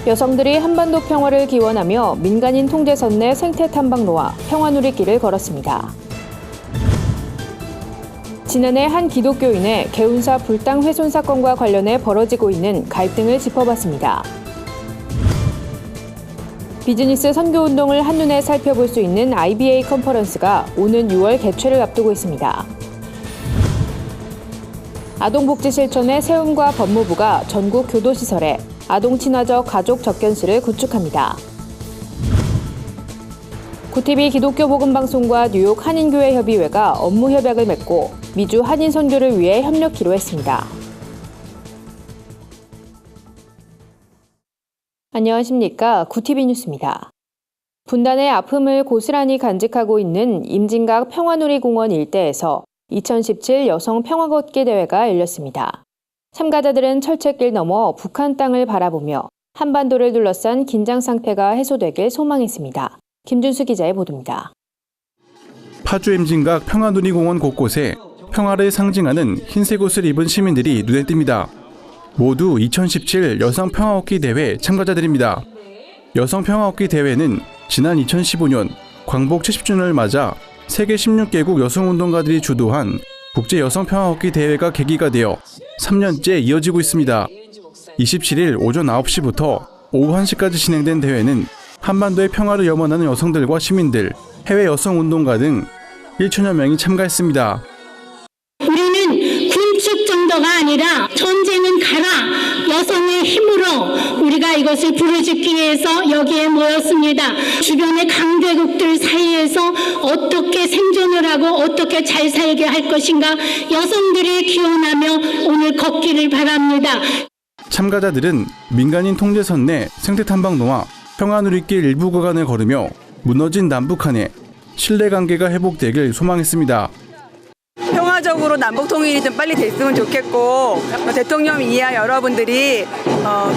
여성들이 한반도 평화를 기원하며 민간인 통제선 내 생태 탐방 로와 평화누리길을 걸었습니다. 지난해 한 기독교인의 개운사 불당 훼손 사건과 관련해 벌어지고 있는 갈등을 짚어봤습니다. 비즈니스 선교운동을 한눈에 살펴볼 수 있는 IBA 컨퍼런스가 오는 6월 개최를 앞두고 있습니다. 아동복지실천의 세움과 법무부가 전국 교도시설에 아동친화적 가족 접견실을 구축합니다. 구티비 기독교복음방송과 뉴욕 한인교회협의회가 업무 협약을 맺고 미주 한인 선교를 위해 협력키로 했습니다. 안녕하십니까. 구티비 뉴스입니다. 분단의 아픔을 고스란히 간직하고 있는 임진각 평화누리공원 일대에서 2017 여성 평화걷기 대회가 열렸습니다. 참가자들은 철책길 넘어 북한 땅을 바라보며 한반도를 둘러싼 긴장 상태가 해소되길 소망했습니다. 김준수 기자의 보도입니다. 파주 임진각 평화누리공원 곳곳에 평화를 상징하는 흰색 옷을 입은 시민들이 눈에 띕니다. 모두 2017 여성 평화걷기 대회 참가자들입니다. 여성 평화걷기 대회는 지난 2015년 광복 70주년을 맞아 세계 16개국 여성운동가들이 주도한 국제 여성 평화걷기 대회가 계기가 되어 3년째 이어지고 있습니다. 27일 오전 9시부터 오후 1시까지 진행된 대회는 한반도의 평화를 염원하는 여성들과 시민들, 해외 여성운동가 등 1천여 명이 참가했습니다. 우리는 군축 정도가 아니라 전쟁은 가라, 여성의 힘으로 우리가 이것을 부르짖기 위해서 여기에 모였습니다. 주변의 강대국들 사이에서 어떻게 생존을 하고 어떻게 잘 살게 할 것인가 여성들이 기원하며 오늘 걷기를 바랍니다. 참가자들은 민간인 통제선 내 생태탐방로와 평화누리길 일부 구간을 걸으며 무너진 남북한의 신뢰관계가 회복되길 소망했습니다. 평화적으로 남북 통일이 좀 빨리 됐으면 좋겠고 대통령 이하 여러분들이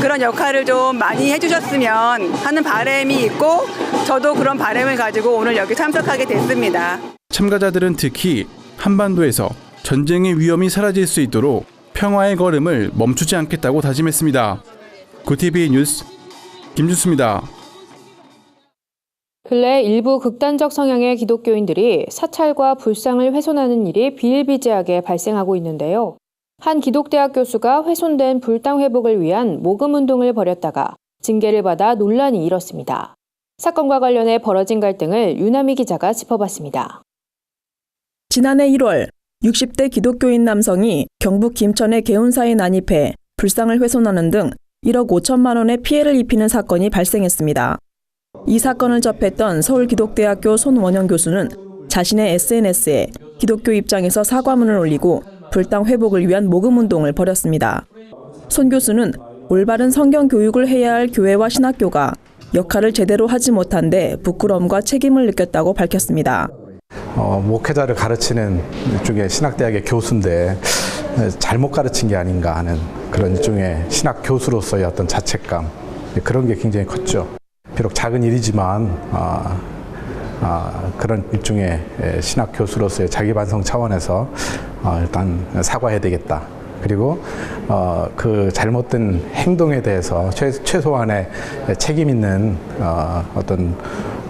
그런 역할을 좀 많이 해주셨으면 하는 바람이 있고 저도 그런 바람을 가지고 오늘 여기 참석하게 됐습니다. 참가자들은 특히 한반도에서 전쟁의 위험이 사라질 수 있도록 평화의 걸음을 멈추지 않겠다고 다짐했습니다. 구티비 뉴스 김준수입니다. 근래 일부 극단적 성향의 기독교인들이 사찰과 불상을 훼손하는 일이 비일비재하게 발생하고 있는데요. 한 기독대학 교수가 훼손된 불당 회복을 위한 모금운동을 벌였다가 징계를 받아 논란이 일었습니다. 사건과 관련해 벌어진 갈등을 유남희 기자가 짚어봤습니다. 지난해 1월 60대 기독교인 남성이 경북 김천의 개운사에 난입해 불상을 훼손하는 등 1억 5천만 원의 피해를 입히는 사건이 발생했습니다. 이 사건을 접했던 서울기독대학교 손원영 교수는 자신의 SNS에 기독교 입장에서 사과문을 올리고 불당 회복을 위한 모금운동을 벌였습니다. 손 교수는 올바른 성경 교육을 해야 할 교회와 신학교가 역할을 제대로 하지 못한 데 부끄러움과 책임을 느꼈다고 밝혔습니다. 목회자를 가르치는 일종의 신학대학의 교수인데 잘못 가르친 게 아닌가 하는 그런 일종의 신학 교수로서의 어떤 자책감, 그런 게 굉장히 컸죠. 비록 작은 일이지만 그런 일종의 신학 교수로서의 자기 반성 차원에서 일단 사과해야 되겠다. 그리고 그 잘못된 행동에 대해서 최소한의 책임 있는 어떤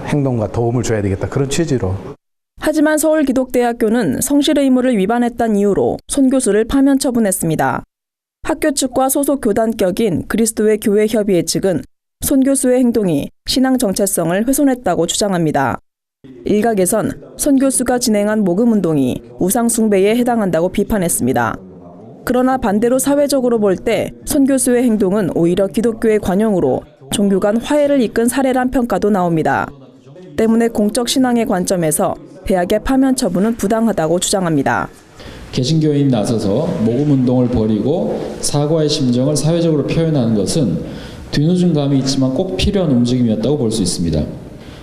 행동과 도움을 줘야 되겠다. 그런 취지로. 하지만 서울기독대학교는 성실 의무를 위반했다는 이유로 손 교수를 파면 처분했습니다. 학교 측과 소속 교단격인 그리스도의 교회 협의회 측은 손 교수의 행동이 신앙 정체성을 훼손했다고 주장합니다. 일각에선 손 교수가 진행한 모금운동이 우상 숭배에 해당한다고 비판했습니다. 그러나 반대로 사회적으로 볼 때 손 교수의 행동은 오히려 기독교의 관용으로 종교 간 화해를 이끈 사례란 평가도 나옵니다. 때문에 공적 신앙의 관점에서 대학의 파면 처분은 부당하다고 주장합니다. 개신교인 나서서 모금운동을 벌이고 사과의 심정을 사회적으로 표현하는 것은 뒤늦은 감이 있지만 꼭 필요한 움직임이었다고 볼 수 있습니다.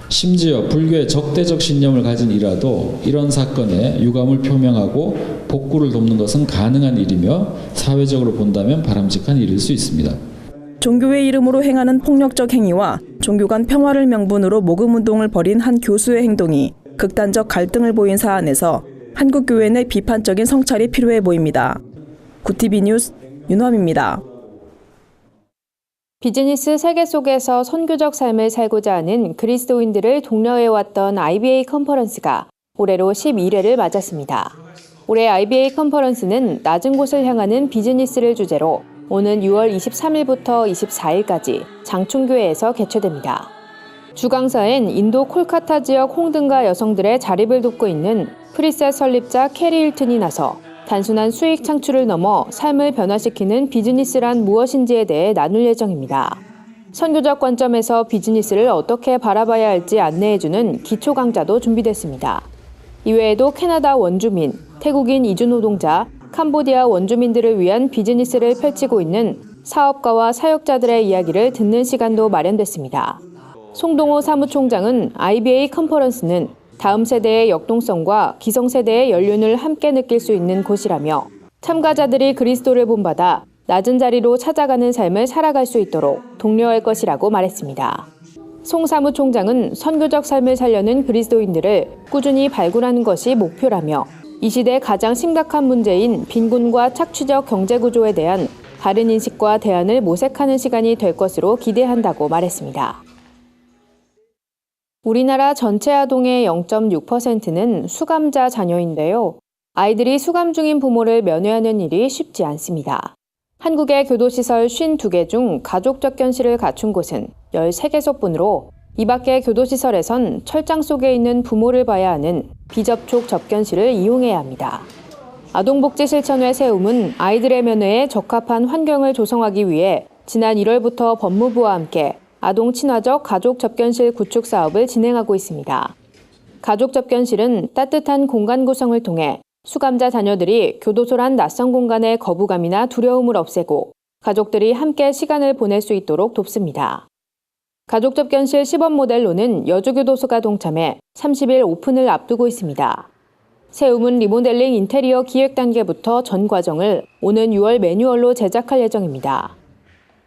심지어 불교의 적대적 신념을 가진 이라도 이런 사건에 유감을 표명하고 복구를 돕는 것은 가능한 일이며 사회적으로 본다면 바람직한 일일 수 있습니다. 종교의 이름으로 행하는 폭력적 행위와 종교 간 평화를 명분으로 모금운동을 벌인 한 교수의 행동이 극단적 갈등을 보인 사안에서 한국교회 내 비판적인 성찰이 필요해 보입니다. 구티비 뉴스 윤화미입니다. 비즈니스 세계 속에서 선교적 삶을 살고자 하는 그리스도인들을 독려해왔던 IBA 컨퍼런스가 올해로 11회를 맞았습니다. 올해 IBA 컨퍼런스는 낮은 곳을 향하는 비즈니스를 주제로 오는 6월 23일부터 24일까지 장충교회에서 개최됩니다. 주강사엔 인도 콜카타 지역 홍등가 여성들의 자립을 돕고 있는 프리셋 설립자 캐리 힐튼이 나서 단순한 수익 창출을 넘어 삶을 변화시키는 비즈니스란 무엇인지에 대해 나눌 예정입니다. 선교적 관점에서 비즈니스를 어떻게 바라봐야 할지 안내해주는 기초 강좌도 준비됐습니다. 이외에도 캐나다 원주민, 태국인 이주노동자, 캄보디아 원주민들을 위한 비즈니스를 펼치고 있는 사업가와 사역자들의 이야기를 듣는 시간도 마련됐습니다. 송동호 사무총장은 IBA 컨퍼런스는 다음 세대의 역동성과 기성세대의 연륜을 함께 느낄 수 있는 곳이라며 참가자들이 그리스도를 본받아 낮은 자리로 찾아가는 삶을 살아갈 수 있도록 독려할 것이라고 말했습니다. 송 사무총장은 선교적 삶을 살려는 그리스도인들을 꾸준히 발굴하는 것이 목표라며 이 시대 가장 심각한 문제인 빈곤과 착취적 경제구조에 대한 바른 인식과 대안을 모색하는 시간이 될 것으로 기대한다고 말했습니다. 우리나라 전체 아동의 0.6%는 수감자 자녀인데요. 아이들이 수감 중인 부모를 면회하는 일이 쉽지 않습니다. 한국의 교도시설 52개 중 가족 접견실을 갖춘 곳은 13개소뿐으로 이 밖의 교도시설에선 철장 속에 있는 부모를 봐야 하는 비접촉 접견실을 이용해야 합니다. 아동복지실천회 세움은 아이들의 면회에 적합한 환경을 조성하기 위해 지난 1월부터 법무부와 함께 아동 친화적 가족 접견실 구축 사업을 진행하고 있습니다. 가족 접견실은 따뜻한 공간 구성을 통해 수감자 자녀들이 교도소란 낯선 공간의 거부감이나 두려움을 없애고 가족들이 함께 시간을 보낼 수 있도록 돕습니다. 가족 접견실 시범 모델로는 여주교도소가 동참해 30일 오픈을 앞두고 있습니다. 세움은 리모델링 인테리어 기획 단계부터 전 과정을 오는 6월 매뉴얼로 제작할 예정입니다.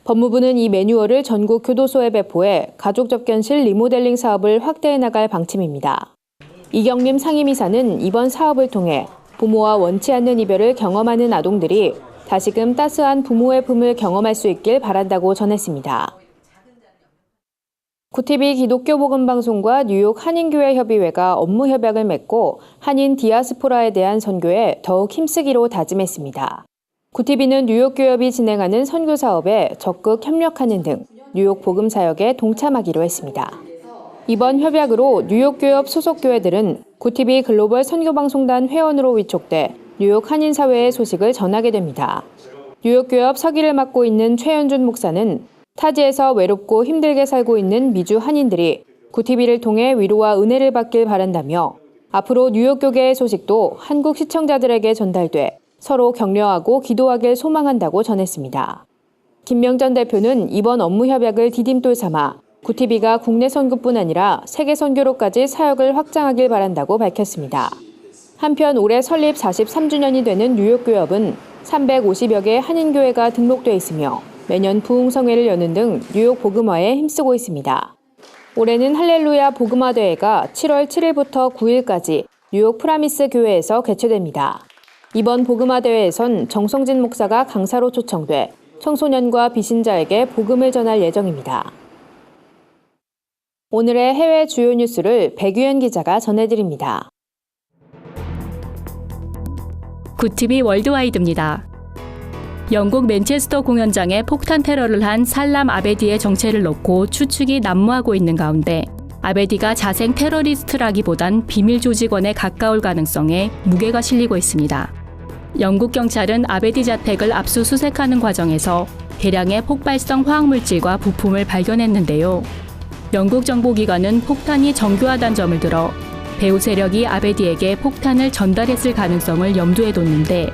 법무부는 이 매뉴얼을 전국 교도소에 배포해 가족 접견실 리모델링 사업을 확대해 나갈 방침입니다. 이경림 상임이사는 이번 사업을 통해 부모와 원치 않는 이별을 경험하는 아동들이 다시금 따스한 부모의 품을 경험할 수 있길 바란다고 전했습니다. 구티비 기독교 복음 방송과 뉴욕 한인교회 협의회가 업무 협약을 맺고 한인 디아스포라에 대한 선교에 더욱 힘쓰기로 다짐했습니다. 구티비는 뉴욕 교협이 진행하는 선교 사업에 적극 협력하는 등 뉴욕 복음 사역에 동참하기로 했습니다. 이번 협약으로 뉴욕 교협 소속 교회들은 구티비 글로벌 선교방송단 회원으로 위촉돼 뉴욕 한인 사회의 소식을 전하게 됩니다. 뉴욕 교협 서기를 맡고 있는 최현준 목사는 타지에서 외롭고 힘들게 살고 있는 미주 한인들이 구티비를 통해 위로와 은혜를 받길 바란다며 앞으로 뉴욕 교계의 소식도 한국 시청자들에게 전달돼 서로 격려하고 기도하길 소망한다고 전했습니다. 김명전 대표는 이번 업무 협약을 디딤돌 삼아 구티비가 국내 선교뿐 아니라 세계 선교로까지 사역을 확장하길 바란다고 밝혔습니다. 한편 올해 설립 43주년이 되는 뉴욕 교협은 350여 개 한인교회가 등록돼 있으며 매년 부흥성회를 여는 등 뉴욕 복음화에 힘쓰고 있습니다. 올해는 할렐루야 복음화 대회가 7월 7일부터 9일까지 뉴욕 프라미스 교회에서 개최됩니다. 이번 복음화 대회에선 정성진 목사가 강사로 초청돼 청소년과 비신자에게 복음을 전할 예정입니다. 오늘의 해외 주요 뉴스를 백유연 기자가 전해드립니다. 구티비 월드와이드입니다. 영국 맨체스터 공연장에 폭탄 테러를 한 살람 아베디의 정체를 놓고 추측이 난무하고 있는 가운데 아베디가 자생 테러리스트라기보단 비밀 조직원에 가까울 가능성에 무게가 실리고 있습니다. 영국 경찰은 아베디 자택을 압수수색하는 과정에서 대량의 폭발성 화학물질과 부품을 발견했는데요. 영국 정보기관은 폭탄이 정교하다는 점을 들어 배후 세력이 아베디에게 폭탄을 전달했을 가능성을 염두에 뒀는데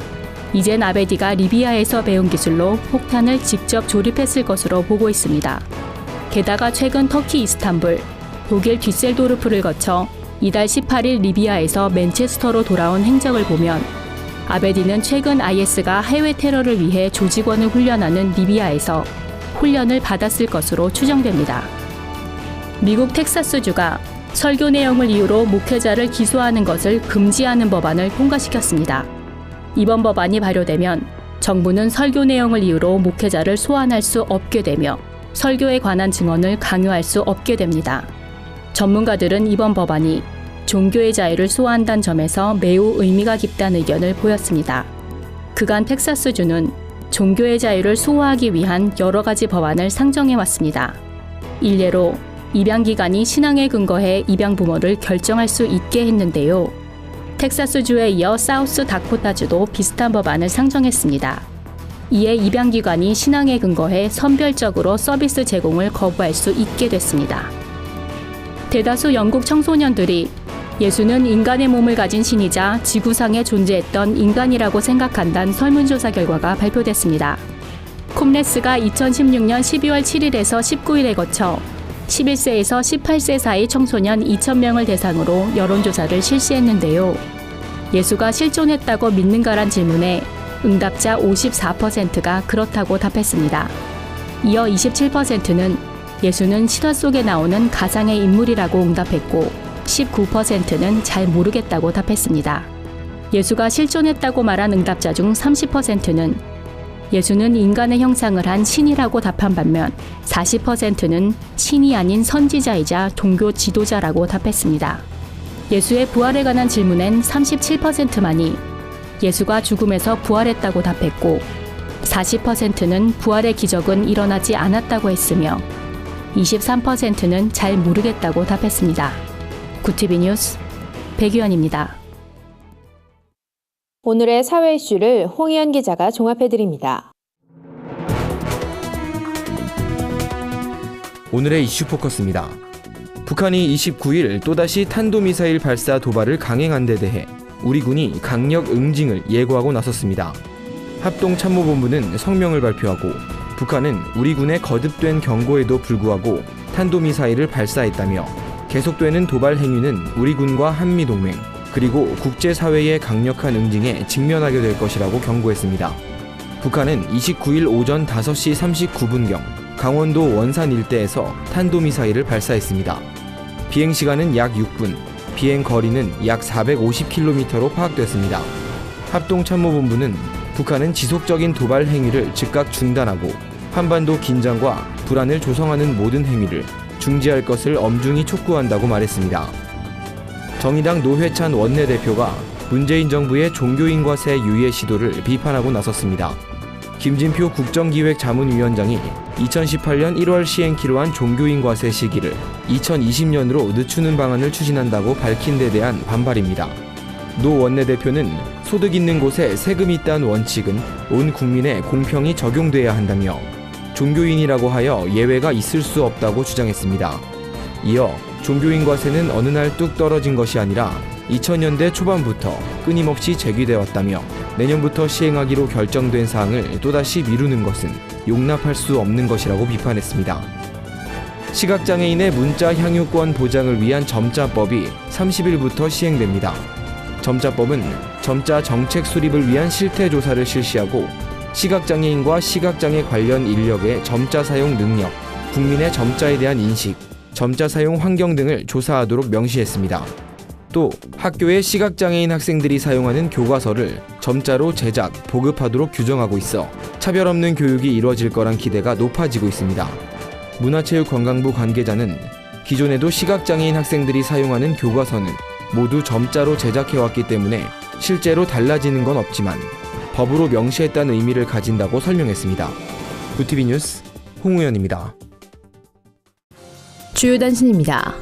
이젠 아베디가 리비아에서 배운 기술로 폭탄을 직접 조립했을 것으로 보고 있습니다. 게다가 최근 터키 이스탄불, 독일 뒤셀도르프를 거쳐 이달 18일 리비아에서 맨체스터로 돌아온 행적을 보면 아베디는 최근 IS가 해외 테러를 위해 조직원을 훈련하는 리비아에서 훈련을 받았을 것으로 추정됩니다. 미국 텍사스주가 설교 내용을 이유로 목회자를 기소하는 것을 금지하는 법안을 통과시켰습니다. 이번 법안이 발효되면 정부는 설교 내용을 이유로 목회자를 소환할 수 없게 되며 설교에 관한 증언을 강요할 수 없게 됩니다. 전문가들은 이번 법안이 종교의 자유를 소화한다는 점에서 매우 의미가 깊다는 의견을 보였습니다. 그간 텍사스주는 종교의 자유를 소화하기 위한 여러 가지 법안을 상정해왔습니다. 일례로 입양기관이 신앙에 근거해 입양 부모를 결정할 수 있게 했는데요. 텍사스주에 이어 사우스 다코타주도 비슷한 법안을 상정했습니다. 이에 입양기관이 신앙에 근거해 선별적으로 서비스 제공을 거부할 수 있게 됐습니다. 대다수 영국 청소년들이 예수는 인간의 몸을 가진 신이자 지구상에 존재했던 인간이라고 생각한다는 설문조사 결과가 발표됐습니다. 콤레스가 2016년 12월 7일에서 19일에 거쳐 11세에서 18세 사이 청소년 2,000명을 대상으로 여론조사를 실시했는데요. 예수가 실존했다고 믿는가란 질문에 응답자 54%가 그렇다고 답했습니다. 이어 27%는 예수는 실화 속에 나오는 가상의 인물이라고 응답했고 19%는 잘 모르겠다고 답했습니다. 예수가 실존했다고 말한 응답자 중 30%는 예수는 인간의 형상을 한 신이라고 답한 반면 40%는 신이 아닌 선지자이자 종교 지도자라고 답했습니다. 예수의 부활에 관한 질문엔 37%만이 예수가 죽음에서 부활했다고 답했고 40%는 부활의 기적은 일어나지 않았다고 했으며 23%는 잘 모르겠다고 답했습니다. 구티비 뉴스 백유연입니다. 오늘의 사회 이슈를 홍희연 기자가 종합해드립니다. 오늘의 이슈 포커스입니다. 북한이 29일 또다시 탄도미사일 발사 도발을 강행한 데 대해 우리 군이 강력 응징을 예고하고 나섰습니다. 합동참모본부는 성명을 발표하고 북한은 우리 군의 거듭된 경고에도 불구하고 탄도미사일을 발사했다며 계속되는 도발 행위는 우리 군과 한미동맹 그리고 국제사회의 강력한 응징에 직면하게 될 것이라고 경고했습니다. 북한은 29일 오전 5시 39분경 강원도 원산 일대에서 탄도미사일을 발사했습니다. 비행시간은 약 6분, 비행거리는 약 450km로 파악됐습니다. 합동참모본부는 북한은 지속적인 도발 행위를 즉각 중단하고 한반도 긴장과 불안을 조성하는 모든 행위를 중지할 것을 엄중히 촉구한다고 말했습니다. 정의당 노회찬 원내대표가 문재인 정부의 종교인과세 유예 시도를 비판하고 나섰습니다. 김진표 국정기획자문위원장이 2018년 1월 시행키로 한 종교인과세 시기를 2020년으로 늦추는 방안을 추진한다고 밝힌 데 대한 반발입니다. 노 원내대표는 소득 있는 곳에 세금이 있다는 원칙은 온 국민에 공평히 적용돼야 한다며 종교인이라고 하여 예외가 있을 수 없다고 주장했습니다. 이어 종교인과세는 어느 날 뚝 떨어진 것이 아니라 2000년대 초반부터 끊임없이 제기돼 왔다며 내년부터 시행하기로 결정된 사항을 또다시 미루는 것은 용납할 수 없는 것이라고 비판했습니다. 시각장애인의 문자 향유권 보장을 위한 점자법이 30일부터 시행됩니다. 점자법은 점자 정책 수립을 위한 실태조사를 실시하고 시각장애인과 시각장애 관련 인력의 점자 사용 능력, 국민의 점자에 대한 인식, 점자 사용 환경 등을 조사하도록 명시했습니다. 또 학교의 시각장애인 학생들이 사용하는 교과서를 점자로 제작, 보급하도록 규정하고 있어 차별 없는 교육이 이루어질 거란 기대가 높아지고 있습니다. 문화체육관광부 관계자는 기존에도 시각장애인 학생들이 사용하는 교과서는 모두 점자로 제작해왔기 때문에 실제로 달라지는 건 없지만 법으로 명시했다는 의미를 가진다고 설명했습니다. 구티비 뉴스 홍우연입니다. 주요 단신입니다.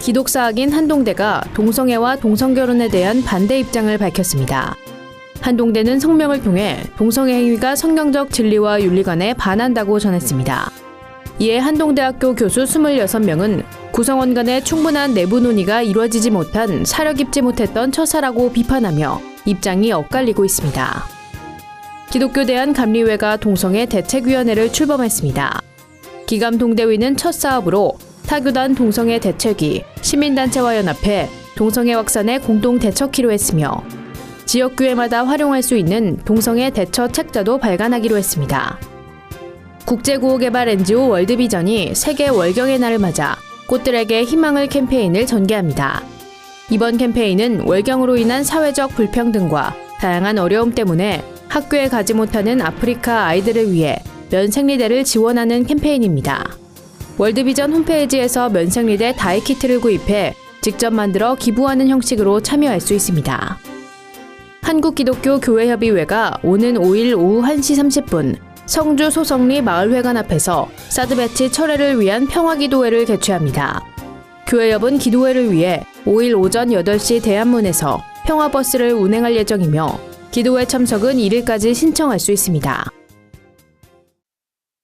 기독사학인 한동대가 동성애와 동성결혼에 대한 반대 입장을 밝혔습니다. 한동대는 성명을 통해 동성애 행위가 성경적 진리와 윤리관에 반한다고 전했습니다. 이에 한동대학교 교수 26명은 구성원 간의 충분한 내부 논의가 이루어지지 못한 사려 깊지 못했던 처사라고 비판하며 입장이 엇갈리고 있습니다. 기독교 대한감리회가 동성애 대책위원회를 출범했습니다. 기감 동대위는 첫 사업으로 타교단 동성애 대책위, 시민단체와 연합해 동성애 확산에 공동 대처키로 했으며 지역교회마다 활용할 수 있는 동성애 대처 책자도 발간하기로 했습니다. 국제구호개발 NGO 월드비전이 세계 월경의 날을 맞아 꽃들에게 희망을 캠페인을 전개합니다. 이번 캠페인은 월경으로 인한 사회적 불평등과 다양한 어려움 때문에 학교에 가지 못하는 아프리카 아이들을 위해 면생리대를 지원하는 캠페인입니다. 월드비전 홈페이지에서 면생리대 다이키트를 구입해 직접 만들어 기부하는 형식으로 참여할 수 있습니다. 한국기독교교회협의회가 오는 5일 오후 1시 30분 성주 소성리 마을회관 앞에서 사드 배치 철회를 위한 평화기도회를 개최합니다. 교회협은 기도회를 위해 5일 오전 8시 대안문에서 평화버스를 운행할 예정이며 기도회 참석은 1일까지 신청할 수 있습니다.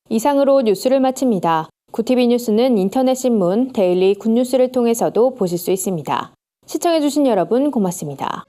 이상으로 뉴스를 마칩니다. 구티비 뉴스는 인터넷 신문 데일리 굿뉴스를 통해서도 보실 수 있습니다. 시청해주신 여러분 고맙습니다.